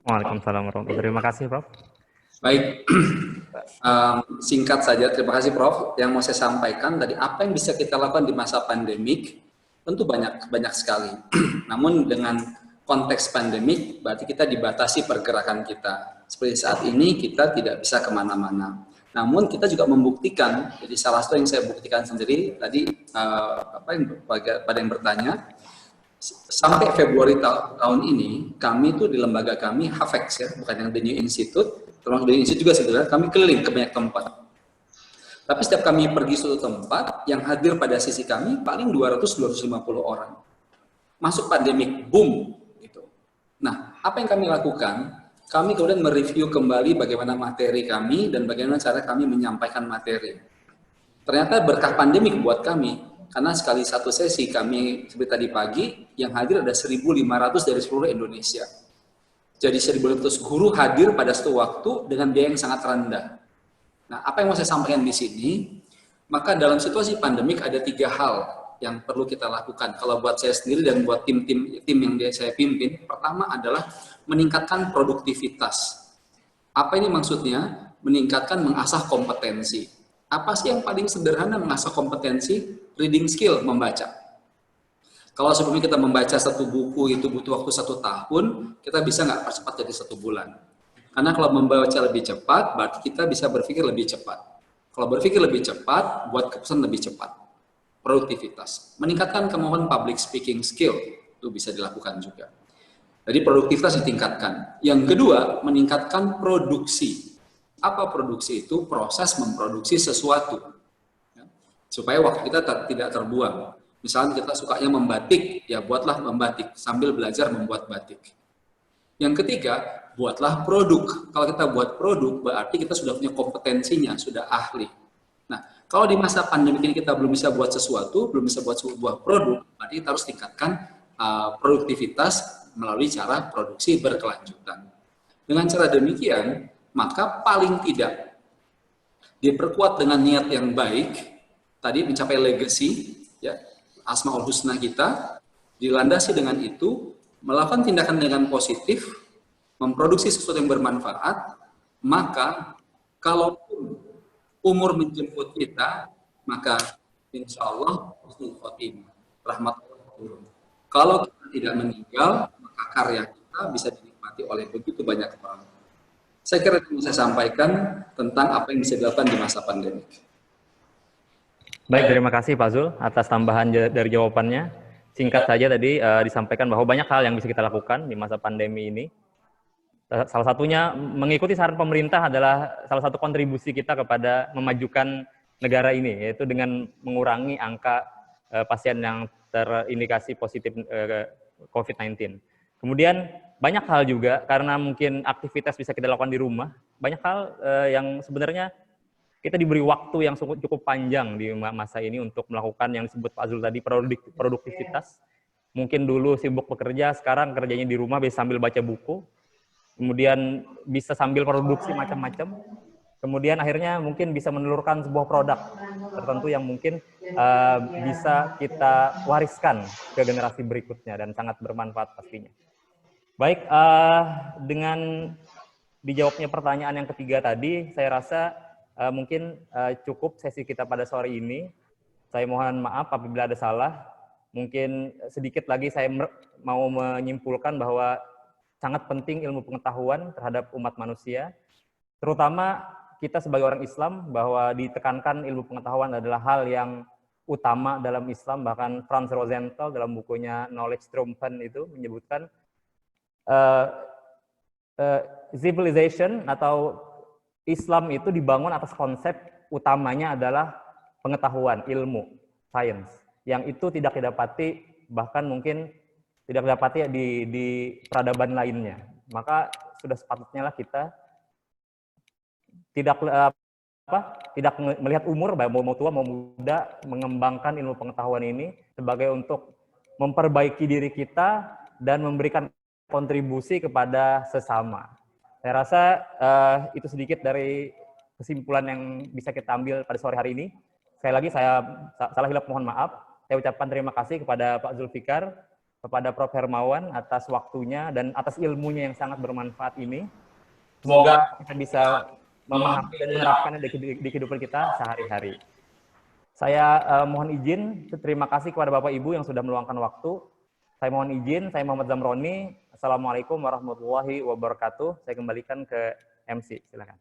Waalaikumsalam warahmatullahi wabarakatuh. Terima kasih, Prof. Baik, singkat saja, terima kasih Prof. Yang mau saya sampaikan dari apa yang bisa kita lakukan di masa pandemik, tentu banyak sekali. Namun dengan konteks pandemik, berarti kita dibatasi pergerakan kita. Seperti saat ini kita tidak bisa kemana-mana. Namun kita juga membuktikan, jadi salah satu yang saya buktikan sendiri tadi, pada yang bertanya, sampai Februari tahun ini, kami itu di lembaga kami, HAVEX ya, bukan yang The New Institute, termasuk The New Institute juga sebenarnya, kami keliling ke banyak tempat. Tapi setiap kami pergi suatu tempat, yang hadir pada sisi kami paling 200-250 orang. Masuk pandemik, boom. Gitu. Nah, apa yang kami lakukan? Kami kemudian mereview kembali bagaimana materi kami dan bagaimana cara kami menyampaikan materi. Ternyata berkah pandemik buat kami, karena sekali satu sesi kami seperti tadi pagi, yang hadir ada 1.500 dari seluruh Indonesia. Jadi 1.500 guru hadir pada satu waktu dengan biaya yang sangat rendah. Nah, apa yang mau saya sampaikan di sini? Maka dalam situasi pandemik ada 3 hal yang perlu kita lakukan. Kalau buat saya sendiri dan buat tim yang saya pimpin, pertama adalah meningkatkan produktivitas. Apa ini maksudnya? Meningkatkan, mengasah kompetensi. Apa sih yang paling sederhana mengasah kompetensi? Reading skill, membaca. Kalau sebelumnya kita membaca satu buku itu butuh waktu 1 tahun, kita bisa nggak percepat jadi 1 bulan. Karena kalau membaca lebih cepat, berarti kita bisa berpikir lebih cepat. Kalau berpikir lebih cepat, buat keputusan lebih cepat. Produktivitas. Meningkatkan kemampuan public speaking skill, itu bisa dilakukan juga. Jadi produktivitas ditingkatkan. Yang kedua, meningkatkan produksi. Apa produksi itu? Proses memproduksi sesuatu. Supaya waktu kita tidak terbuang. Misalnya kita sukanya membatik, ya buatlah membatik sambil belajar membuat batik. Yang ketiga, buatlah produk. Kalau kita buat produk, berarti kita sudah punya kompetensinya, sudah ahli. Nah, kalau di masa pandemi ini kita belum bisa buat sesuatu, belum bisa buat sebuah produk, berarti kita harus tingkatkan produktivitas melalui cara produksi berkelanjutan. Dengan cara demikian, maka paling tidak diperkuat dengan niat yang baik, tadi mencapai legacy, ya, Asmaul Husna kita, dilandasi dengan itu, melakukan tindakan dengan positif, memproduksi sesuatu yang bermanfaat, maka kalaupun umur menjemput kita, maka insya Allah husnul khotimah, rahmat Allah turun. Kalau kita tidak meninggal, maka karya kita bisa dinikmati oleh begitu banyak orang. Saya kira itu bisa saya sampaikan tentang apa yang bisa dilakukan di masa pandemi. Baik, terima kasih Pak Zul atas tambahan dari jawabannya. Singkat saja tadi disampaikan bahwa banyak hal yang bisa kita lakukan di masa pandemi ini. Salah satunya mengikuti saran pemerintah adalah salah satu kontribusi kita kepada memajukan negara ini, yaitu dengan mengurangi angka pasien yang terindikasi positif COVID-19. Kemudian banyak hal juga, karena mungkin aktivitas bisa kita lakukan di rumah, banyak hal yang sebenarnya kita diberi waktu yang cukup panjang di masa ini untuk melakukan yang disebut Pak Zul tadi, produktivitas. Mungkin dulu sibuk bekerja, sekarang kerjanya di rumah bisa sambil baca buku, kemudian bisa sambil produksi macam-macam, kemudian akhirnya mungkin bisa menelurkan sebuah produk tertentu yang mungkin bisa kita wariskan ke generasi berikutnya dan sangat bermanfaat pastinya. Baik, dengan dijawabnya pertanyaan yang ketiga tadi, saya rasa mungkin cukup sesi kita pada sore ini. Saya mohon maaf apabila ada salah. Mungkin sedikit lagi saya mau menyimpulkan bahwa sangat penting ilmu pengetahuan terhadap umat manusia, terutama kita sebagai orang Islam, bahwa ditekankan ilmu pengetahuan adalah hal yang utama dalam Islam. Bahkan Franz Rosenthal dalam bukunya Knowledge Triumphant itu menyebutkan civilization atau Islam itu dibangun atas konsep utamanya adalah pengetahuan, ilmu, science, yang itu tidak didapati, bahkan mungkin tidak didapati di peradaban lainnya. Maka sudah sepatutnya lah kita tidak melihat umur, mau tua mau muda, mengembangkan ilmu pengetahuan ini sebagai untuk memperbaiki diri kita dan memberikan kontribusi kepada sesama. Saya rasa itu sedikit dari kesimpulan yang bisa kita ambil pada sore hari ini. Sekali lagi saya salah hilap mohon maaf. Saya ucapkan terima kasih kepada Pak Zulfikar kepada Prof. Hermawan atas waktunya dan atas ilmunya yang sangat bermanfaat ini. Semoga kita bisa memahami dan menerapkannya di kehidupan kita sehari-hari. Saya mohon izin, terima kasih kepada Bapak Ibu yang sudah meluangkan waktu. Saya mohon izin, saya Muhammad Zamroni. Assalamualaikum warahmatullahi wabarakatuh. Saya kembalikan ke MC, silakan.